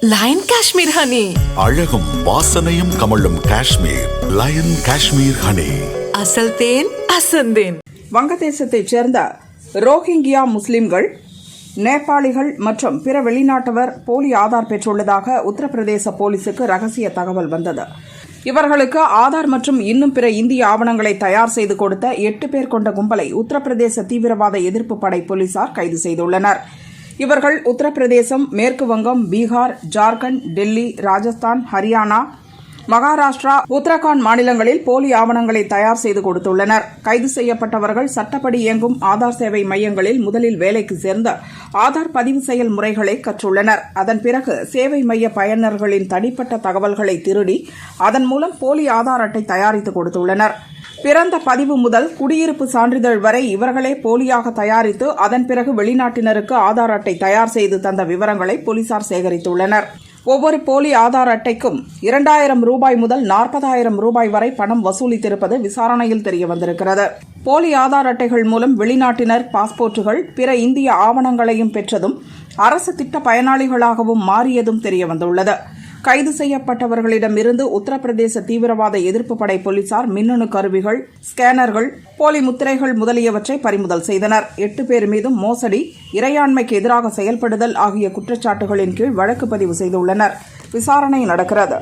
Line Kashmir honey, அழகும் வாசனையும் கமழும் காஷ்மீர் லயன் காஷ்மீர் ஹனி. அசல் தேன் அசந்தேன். வங்கதேசத்தைச் சேர்ந்த ரோஹிங்கியா முஸ்லிம்கள், நேபாளிகள் மற்றும் பிற வெளிநாட்டவர் போலி ஆதார் பெற்றுள்ளதாக உத்தரப்பிரதேச போலீசுக்கு ரகசிய தகவல் வந்தது. இவர்களுக்கு ஆதார் மற்றும் இன்னும் பிற இந்திய ஆவணங்களை தயார் செய்து கொடுத்த 8 பேர் கொண்ட கும்பலை உத்தரப்பிரதேச தீவிரவாத எதிர்ப்பு படை போலீசார் கைது செய்துள்ளனர். இவர்கள் உத்தரப்பிரதேசம், மேற்கு வங்கம், பீகார், ஜார்க்கண்ட், டெல்லி, ராஜஸ்தான், ஹரியானா, மகாராஷ்டிரா, உத்தரகாண்ட் மாநிலங்களில் போலி ஆவணங்களை தயார் செய்து கொடுத்துள்ளனர். கைது செய்யப்பட்டவர்கள் சட்டப்படி இயங்கும் ஆதார் சேவை மையங்களில் முதலில் வேலைக்கு சேர்ந்து ஆதார் பதிவு செயல் முறைகளை கற்றுள்ளனர். அதன் பிறகு சேவை மைய பயனர்களின் தனிப்பட்ட தகவல்களை திருடி அதன் மூலம் போலி ஆதார் அட்டை தயாரித்து கொடுத்துள்ளனர். பிறந்த பதிவு முதல் குடியிருப்பு சான்றிதழ் வரை இவர்களே போலியாக தயாரித்து அதன் பிறகு வெளிநாட்டினருக்கு ஆதார் அட்டை தயார் செய்து தந்த விவரங்களை போலீசார் சேகரித்துள்ளனர். ஒவ்வொரு போலி ஆதார் அட்டைக்கும் 2000 ரூபாய் முதல் 40,000 ரூபாய் வரை பணம் வசூலித்திருப்பது விசாரணையில் தெரியவந்திருக்கிறது. போலி ஆதார் அட்டைகள் மூலம் வெளிநாட்டினர் பாஸ்போர்ட்டுகள், பிற இந்திய ஆவணங்களையும் பெற்றதும் அரசு திட்ட பயனாளிகளாகவும் மாறியதும் தெரியவந்துள்ளது. கைது செய்யப்பட்டவர்களிடமிருந்து உத்தரப்பிரதேச தீவிரவாத எதிர்ப்பு படை போலீசார் மின்னணு கருவிகள், ஸ்கேனர்கள், போலி முத்திரைகள் முதலியவற்றை பறிமுதல் செய்தனர். 8 பேர் மீதும் மோசடி, இறையாண்மைக்கு எதிராக செயல்படுதல் ஆகிய குற்றச்சாட்டுகளின் கீழ் வழக்கு பதிவு செய்துள்ளனர். விசாரணை நடக்கிறது.